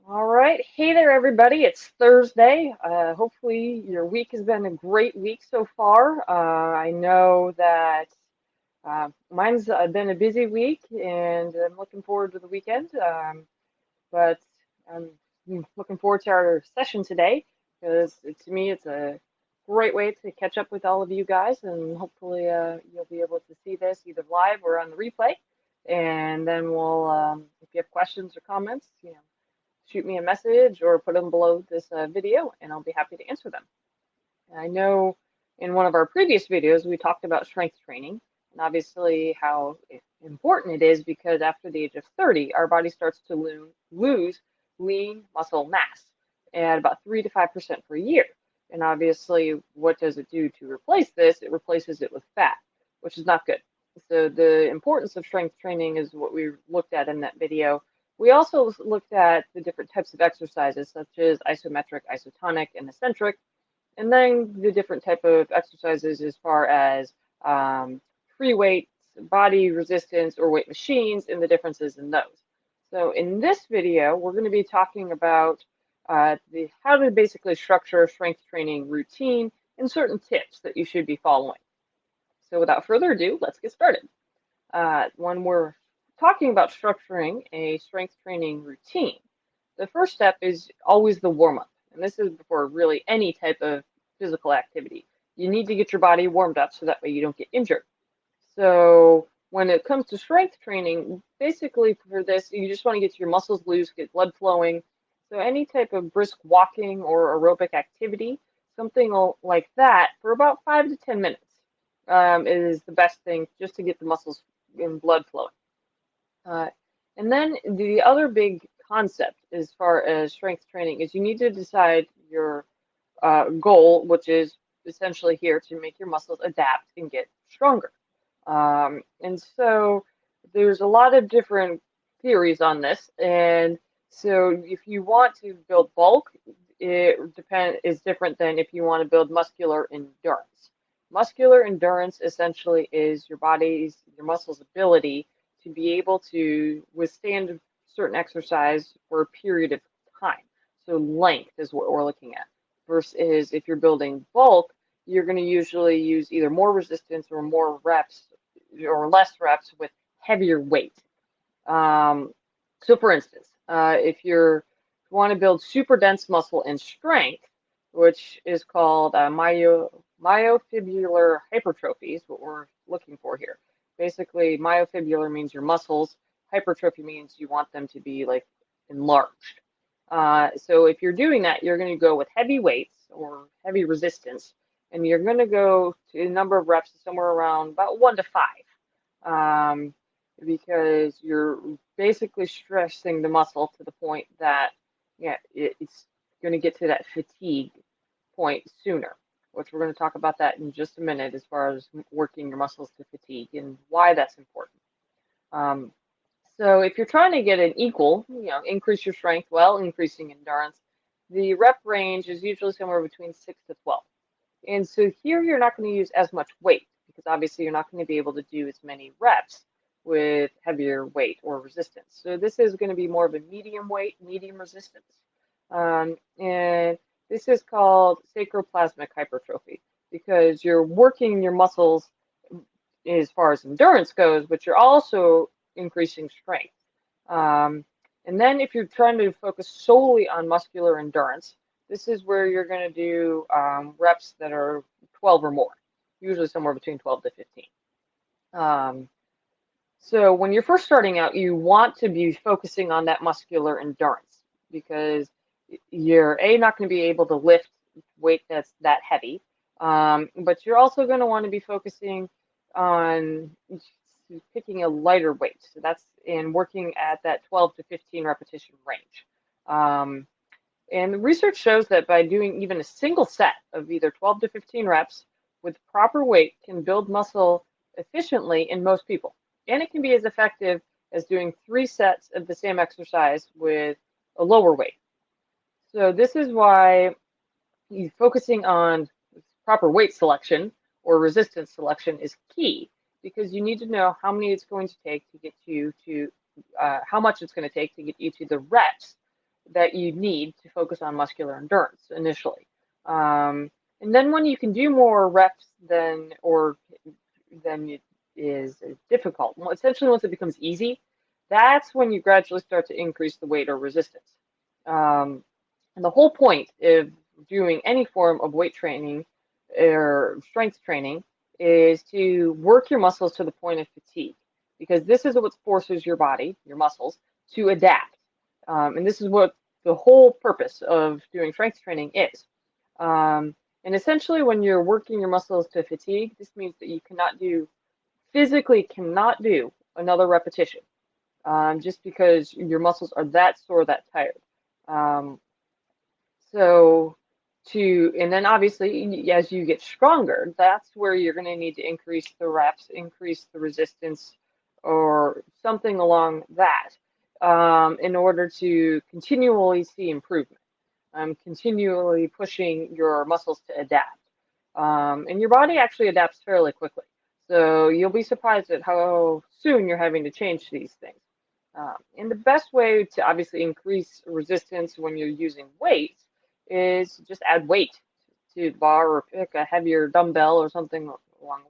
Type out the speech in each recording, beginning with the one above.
All right. Hey there, everybody. It's Thursday. Hopefully, your week has been a great week so far. I know that mine's been a busy week, and I'm looking forward to the weekend. But I'm looking forward to our session today because to me, it's a great way to catch up with all of you guys, and hopefully, you'll be able to see this either live or on the replay. And then if you have questions or comments, shoot me a message or put them below this video, and I'll be happy to answer them. I know in one of our previous videos, we talked about strength training and obviously how important it is because after the age of 30, our body starts to lose lean muscle mass at about 3 to 5% per year. And obviously, what does it do to replace this? It replaces it with fat, which is not good. So the importance of strength training is what we looked at in that video. We also looked at the different types of exercises, such as isometric, isotonic, and eccentric, and then the different type of exercises as far as free weights, body resistance, or weight machines, and the differences in those. So in this video, we're going to be talking about how to basically structure a strength training routine and certain tips that you should be following. So without further ado, let's get started. When we're talking about structuring a strength training routine, the first step is always the warm-up. And this is before really any type of physical activity. You need to get your body warmed up so that way you don't get injured. So when it comes to strength training, basically for this, you just want to get your muscles loose, get blood flowing. So any type of brisk walking or aerobic activity, something like that for about 5 to 10 minutes is the best thing just to get the muscles and blood flowing. Uh, and then the other big concept as far as strength training is you need to decide your goal, which is essentially here to make your muscles adapt and get stronger. And so there's a lot of different theories on this. And so if you want to build bulk, is different than if you want to build muscular endurance. Muscular endurance essentially is your muscles' ability to be able to withstand certain exercise for a period of time. So length is what we're looking at. Versus if you're building bulk, you're going to usually use either more resistance or more reps or less reps with heavier weight. So for instance, if you want to build super dense muscle and strength, which is called myofibrillar hypertrophy, is what we're looking for here. Basically, myofibrillar means your muscles. Hypertrophy means you want them to be like enlarged. So if you're doing that, you're going to go with heavy weights or heavy resistance, and you're going to go to a number of reps somewhere around about 1 to 5, because you're basically stressing the muscle to the point that it's going to get to that fatigue point sooner, which we're going to talk about that in just a minute as far as working your muscles to fatigue and why that's important. Um, so if you're trying to get an equal, increase your strength while increasing endurance, the rep range is usually somewhere between 6 to 12. And so here you're not going to use as much weight because obviously you're not going to be able to do as many reps with heavier weight or resistance. So this is going to be more of a medium weight, medium resistance. And this is called sacroplasmic hypertrophy because you're working your muscles as far as endurance goes, but you're also increasing strength. And then if you're trying to focus solely on muscular endurance, this is where you're going to do reps that are 12 or more, usually somewhere between 12 to 15. So when you're first starting out, you want to be focusing on that muscular endurance because you're not going to be able to lift weight that's that heavy, but you're also going to want to be focusing on picking a lighter weight. So that's in working at that 12 to 15 repetition range. And the research shows that by doing even a single set of either 12 to 15 reps with proper weight can build muscle efficiently in most people. And it can be as effective as doing 3 sets of the same exercise with a lower weight. So this is why focusing on proper weight selection or resistance selection is key because you need to know how many it's going to take to get you to how much it's going to take to get you to the reps that you need to focus on muscular endurance initially. And then when you can do more reps than it is difficult, well, essentially once it becomes easy, that's when you gradually start to increase the weight or resistance. Um, and the whole point of doing any form of weight training or strength training is to work your muscles to the point of fatigue, because this is what forces your body, your muscles, to adapt. And this is what the whole purpose of doing strength training is. And essentially, when you're working your muscles to fatigue, this means that you physically cannot do another repetition, just because your muscles are that sore, that tired. Um, so and then obviously as you get stronger, that's where you're going to need to increase the reps, increase the resistance, or something along that, in order to continually see improvement. Continually pushing your muscles to adapt. And your body actually adapts fairly quickly. So you'll be surprised at how soon you're having to change these things. And the best way to obviously increase resistance when you're using weights is just add weight to the bar or pick a heavier dumbbell or something along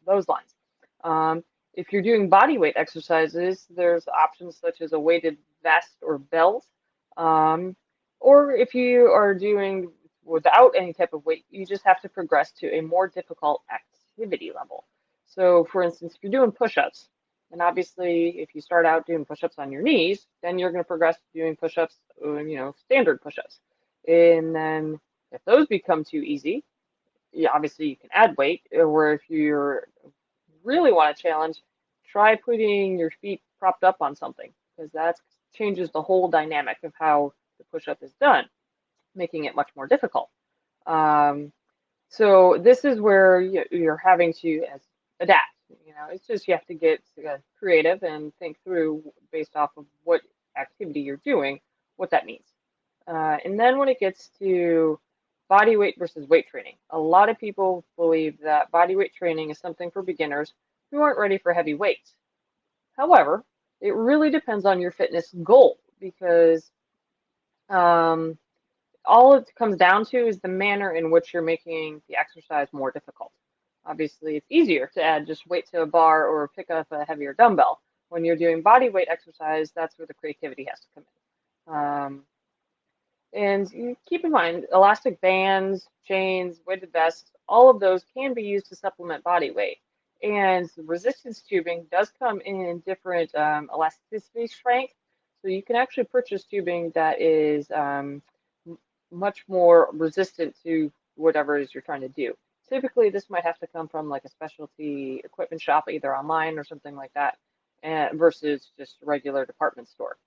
those lines. If you're doing body weight exercises, there's options such as a weighted vest or belt. Um, or if you are doing without any type of weight, you just have to progress to a more difficult activity level. So, for instance, if you're doing push-ups, and obviously, if you start out doing push-ups on your knees, then you're going to progress to doing push-ups, standard push-ups. And then if those become too easy, obviously you can add weight. Or if you really want to challenge, try putting your feet propped up on something, because that changes the whole dynamic of how the push-up is done, making it much more difficult. Um, so this is where you're having to adapt. It's just you have to get creative and think through based off of what activity you're doing, what that means. And then when it gets to body weight versus weight training, a lot of people believe that body weight training is something for beginners who aren't ready for heavy weights. However, it really depends on your fitness goal, because um, all it comes down to is the manner in which you're making the exercise more difficult. Obviously, it's easier to add just weight to a bar or pick up a heavier dumbbell. When you're doing body weight exercise, that's where the creativity has to come in. And you keep in mind, elastic bands, chains, weighted vests, all of those can be used to supplement body weight. And resistance tubing does come in different elasticity strength. So you can actually purchase tubing that is much more resistant to whatever it is you're trying to do. Typically, this might have to come from like a specialty equipment shop, either online or something like that, versus just a regular department store.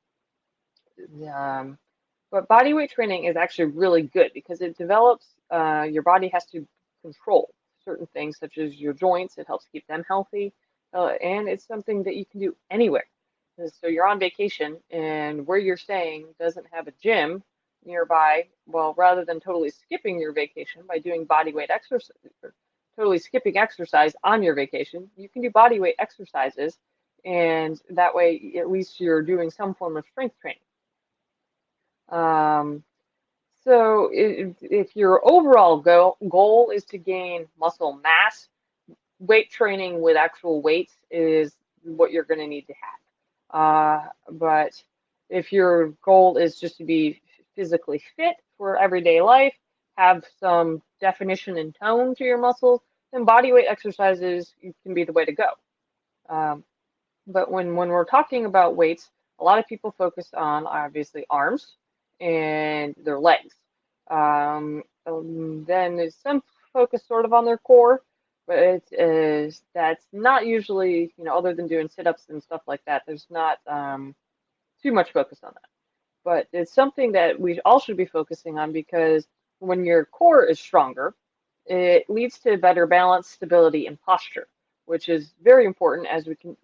Um, but body weight training is actually really good because it develops, your body has to control certain things such as your joints. It helps keep them healthy. And it's something that you can do anywhere. So you're on vacation and where you're staying doesn't have a gym nearby. Well, rather than totally skipping your vacation by doing body weight exercise, or totally skipping exercise on your vacation, you can do body weight exercises. And that way, at least you're doing some form of strength training. Um, so if your overall goal is to gain muscle mass, weight training with actual weights is what you're going to need to have. But if your goal is just to be physically fit for everyday life, have some definition and tone to your muscles, then body weight exercises can be the way to go. Um, but when we're talking about weights, a lot of people focus on obviously arms and their legs. Then there's some focus sort of on their core, but that's not usually, other than doing sit-ups and stuff like that, there's not too much focus on that. But it's something that we all should be focusing on, because when your core is stronger, it leads to better balance, stability, and posture, which is very important as we can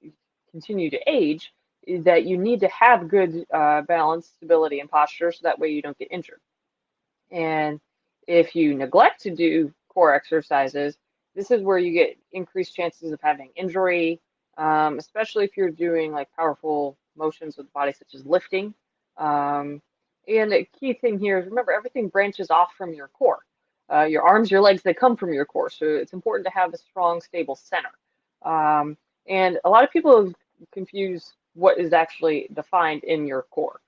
continue to age, is that you need to have good balance, stability, and posture so that way you don't get injured. And if you neglect to do core exercises, this is where you get increased chances of having injury, especially if you're doing like powerful motions with the body, such as lifting. Um, And the key thing here is remember everything branches off from your core. Your arms, your legs, they come from your core. So it's important to have a strong, stable center. Um, and a lot of people confuse what is actually defined in your core.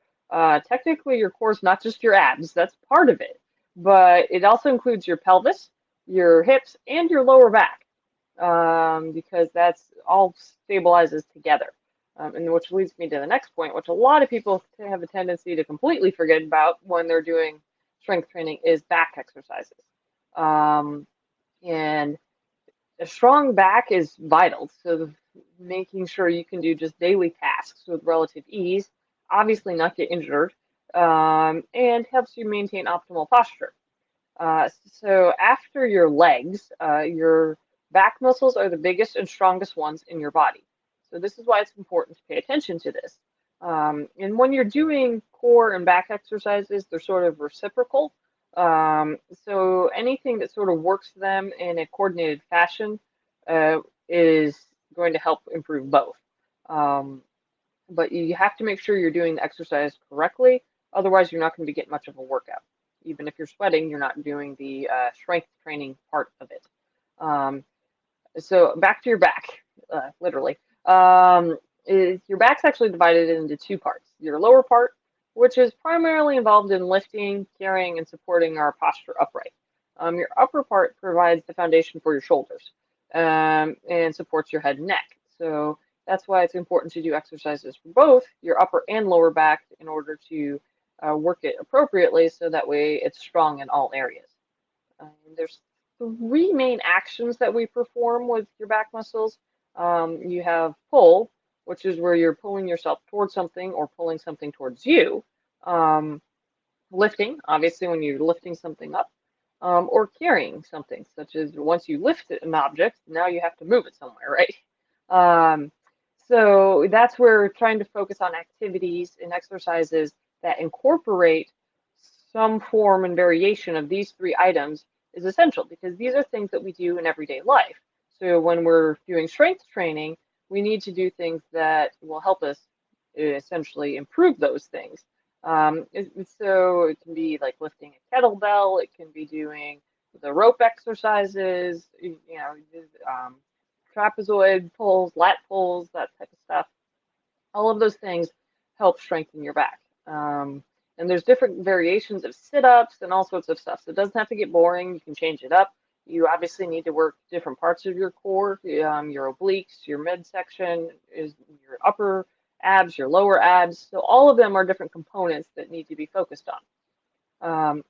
Technically, your core is not just your abs, that's part of it, but it also includes your pelvis, your hips, and your lower back, because that's all stabilizes together. And which leads me to the next point, which a lot of people have a tendency to completely forget about when they're doing strength training is back exercises. Um, and a strong back is vital. So making sure you can do just daily tasks with relative ease, obviously not get injured, and helps you maintain optimal posture. So after your legs, your back muscles are the biggest and strongest ones in your body. So this is why it's important to pay attention to this. And when you're doing core and back exercises, they're sort of reciprocal. So anything that sort of works them in a coordinated fashion uh, is going to help improve both. Um, but you have to make sure you're doing the exercise correctly. Otherwise, you're not going to get much of a workout. Even if you're sweating, you're not doing the strength training part of it. Um, so back to your back, literally. Your back's actually divided into two parts. Your lower part, which is primarily involved in lifting, carrying, and supporting our posture upright. Your upper part provides the foundation for your shoulders and supports your head and neck. So that's why it's important to do exercises for both your upper and lower back in order to work it appropriately so that way it's strong in all areas. There's three main actions that we perform with your back muscles. You have pull, which is where you're pulling yourself towards something or pulling something towards you. Um, Lifting, obviously, when you're lifting something up, or carrying something, such as once you lift an object, now you have to move it somewhere, right? Um, so that's where we're trying to focus on activities and exercises that incorporate some form and variation of these three items is essential because these are things that we do in everyday life. So when we're doing strength training, we need to do things that will help us essentially improve those things. So it can be like lifting a kettlebell, it can be doing the rope exercises, um, trapezoid pulls, lat pulls, that type of stuff. All of those things help strengthen your back. And there's different variations of sit-ups and all sorts of stuff. So it doesn't have to get boring. You can change it up. You obviously need to work different parts of your core, your obliques, your midsection, is your upper abs, your lower abs. So all of them are different components that need to be focused on.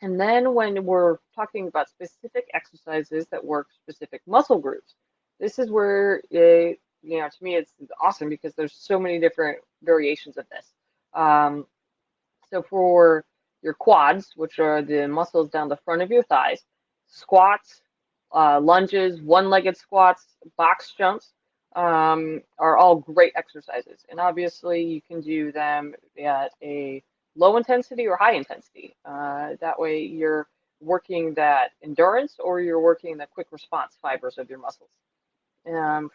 And then when we're talking about specific exercises that work specific muscle groups, this is where to me it's awesome because there's so many different variations of this. Um, so for your quads, which are the muscles down the front of your thighs, squats, lunges, one-legged squats, box jumps are all great exercises. And obviously you can do them at a low intensity or high intensity. That way you're working that endurance or you're working the quick response fibers of your muscles.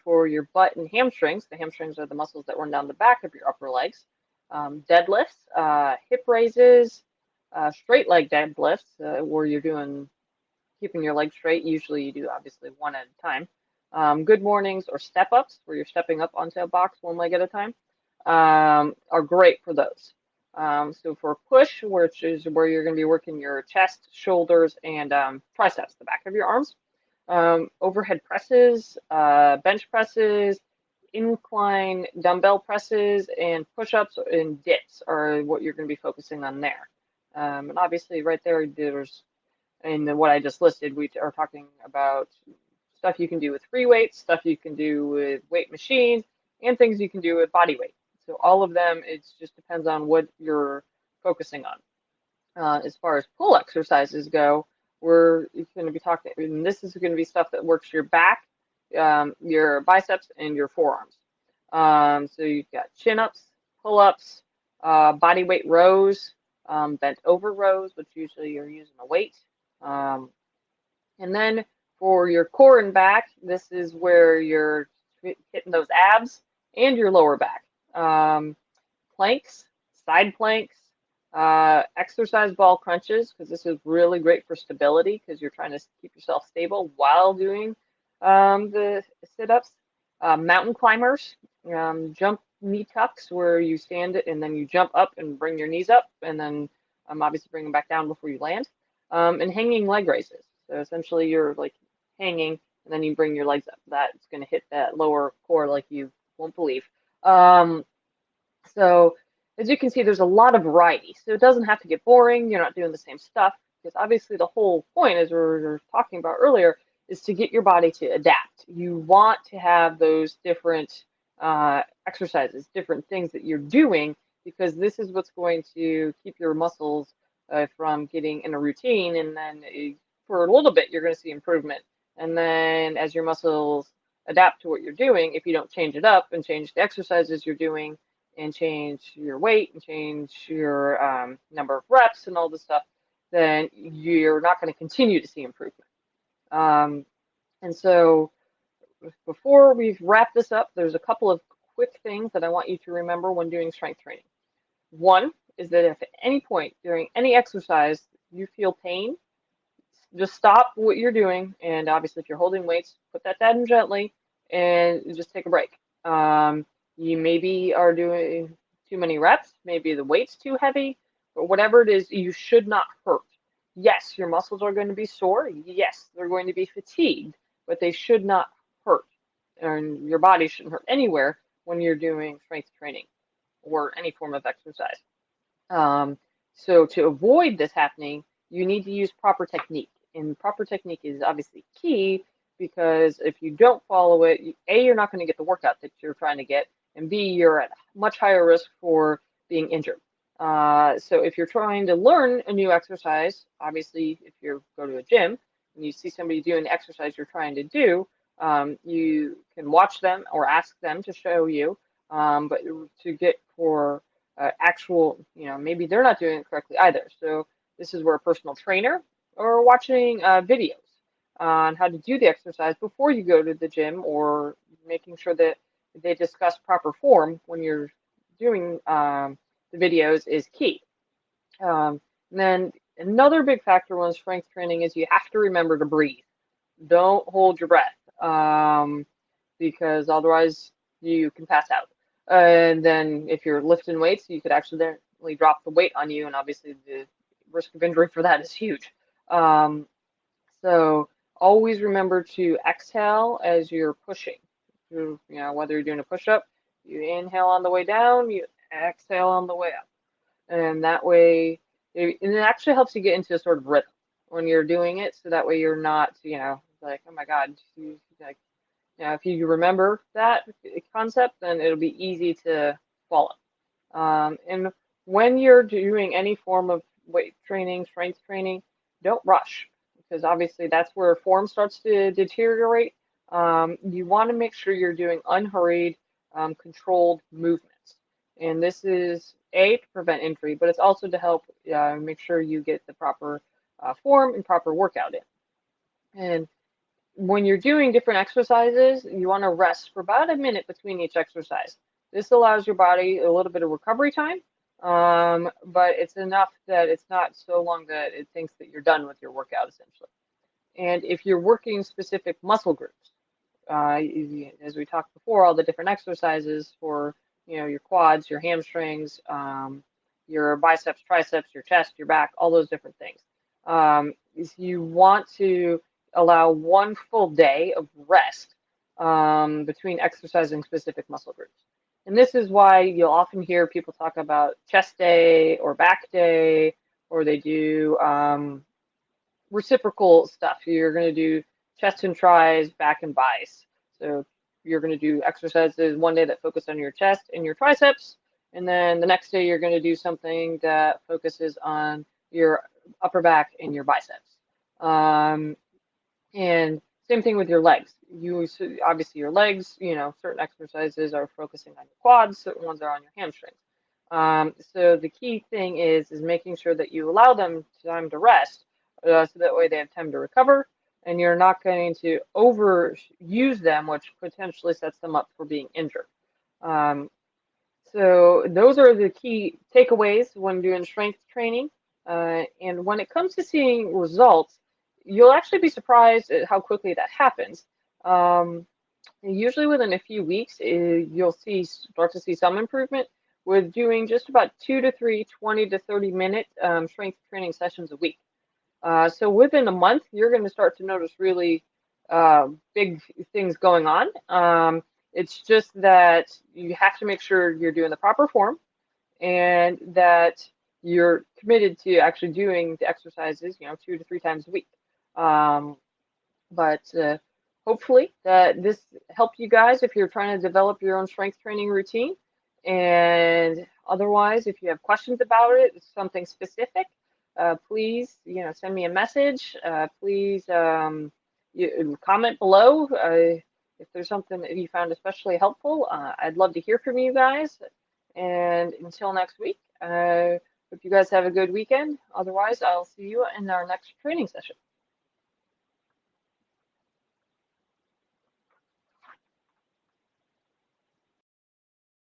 For your butt and hamstrings, the hamstrings are the muscles that run down the back of your upper legs. Deadlifts, hip raises, straight leg deadlifts, where you're doing keeping your legs straight. Usually you do obviously one at a time. Good mornings or step ups, where you're stepping up onto a box one leg at a time, are great for those. So for push, which is where you're going to be working your chest, shoulders, and triceps, the back of your arms. Overhead presses, bench presses, incline dumbbell presses, and push-ups and dips are what you're going to be focusing on there. And obviously right there's, in what I just listed, we are talking about stuff you can do with free weights, stuff you can do with weight machines, and things you can do with body weight. So all of them, it just depends on what you're focusing on. As far as pull exercises go, we're going to be talking, and this is going to be stuff that works your back, your biceps, and your forearms. So you've got chin-ups, pull-ups, body weight rows, bent over rows, which usually you're using a weight. Um, and then for your core and back, this is where you're hitting those abs and your lower back. Planks, side planks, Exercise ball crunches, because this is really great for stability because you're trying to keep yourself stable while doing the sit-ups. Mountain climbers, jump knee tucks where you stand it and then you jump up and bring your knees up and then obviously bring them back down before you land. And hanging leg raises. So essentially you're like hanging and then you bring your legs up. That's going to hit that lower core like you won't believe. Um, so as you can see, there's a lot of variety. So it doesn't have to get boring. You're not doing the same stuff because obviously the whole point, as we were talking about earlier, is to get your body to adapt. You want to have those different exercises, different things that you're doing because this is what's going to keep your muscles from getting in a routine. And then for a little bit, you're going to see improvement. And then as your muscles adapt to what you're doing, if you don't change it up and change the exercises you're doing, and change your weight and change your number of reps and all this stuff, then you're not going to continue to see improvement. Um, and so before we wrap this up, there's a couple of quick things that I want you to remember when doing strength training. One is that if at any point during any exercise you feel pain, just stop what you're doing. And obviously, if you're holding weights, put that down gently and just take a break. You maybe are doing too many reps, maybe the weight's too heavy, but whatever it is, you should not hurt. Yes, your muscles are going to be sore. Yes, they're going to be fatigued, but they should not hurt. And your body shouldn't hurt anywhere when you're doing strength training or any form of exercise. Um, so to avoid this happening, you need to use proper technique. And proper technique is obviously key because if you don't follow it, A, you're not going to get the workout that you're trying to get, and B, you're at much higher risk for being injured. So if you're trying to learn a new exercise, obviously if you go to a gym and you see somebody doing the exercise you're trying to do, you can watch them or ask them to show you. But to get for actual, maybe they're not doing it correctly either. So this is where a personal trainer or watching videos on how to do the exercise before you go to the gym or making sure that they discuss proper form when you're doing the videos is key. And then another big factor when strength training is you have to remember to breathe. Don't hold your breath because otherwise you can pass out. And then if you're lifting weights, you could accidentally drop the weight on you, and obviously the risk of injury for that is huge. Um, so always remember to exhale as you're pushing. Whether you're doing a push-up, you inhale on the way down, you exhale on the way up. And that way, and it actually helps you get into a sort of rhythm when you're doing it. So that way you're not, like, oh my God, like, if you remember that concept, then it'll be easy to follow. And when you're doing any form of weight training, strength training, don't rush because obviously that's where form starts to deteriorate. You want to make sure you're doing unhurried, controlled movements. And this is A, to prevent injury, but it's also to help make sure you get the proper form and proper workout in. And when you're doing different exercises, you want to rest for about a minute between each exercise. This allows your body a little bit of recovery time, but it's enough that it's not so long that it thinks that you're done with your workout, essentially. And if you're working specific muscle groups, as we talked before, all the different exercises for your quads, your hamstrings, your biceps, triceps, your chest, your back, all those different things. Is you want to allow one full day of rest between exercising specific muscle groups. And this is why you'll often hear people talk about chest day or back day, or they do reciprocal stuff. You're going to do chest and tris, back and biceps. So you're going to do exercises one day that focus on your chest and your triceps, and then the next day you're going to do something that focuses on your upper back and your biceps. And same thing with your legs. Obviously your legs, certain exercises are focusing on your quads, certain ones are on your hamstrings. So the key thing is making sure that you allow them time to rest, so that way they have time to recover, and you're not going to overuse them, which potentially sets them up for being injured. So So those are the key takeaways when doing strength training. And when it comes to seeing results, you'll actually be surprised at how quickly that happens. Um, Usually within a few weeks, you'll start to see some improvement with doing just about 2 to 3 20 to 30 minute strength training sessions a week. So within a month, you're going to start to notice really big things going on. It's just that you have to make sure you're doing the proper form and that you're committed to actually doing the exercises, 2 to 3 times a week. Um, but hopefully that this helped you guys if you're trying to develop your own strength training routine. And otherwise, if you have questions about it, something specific, please, send me a message. Please comment below if there's something that you found especially helpful. I'd love to hear from you guys. And until next week, hope you guys have a good weekend. Otherwise, I'll see you in our next training session.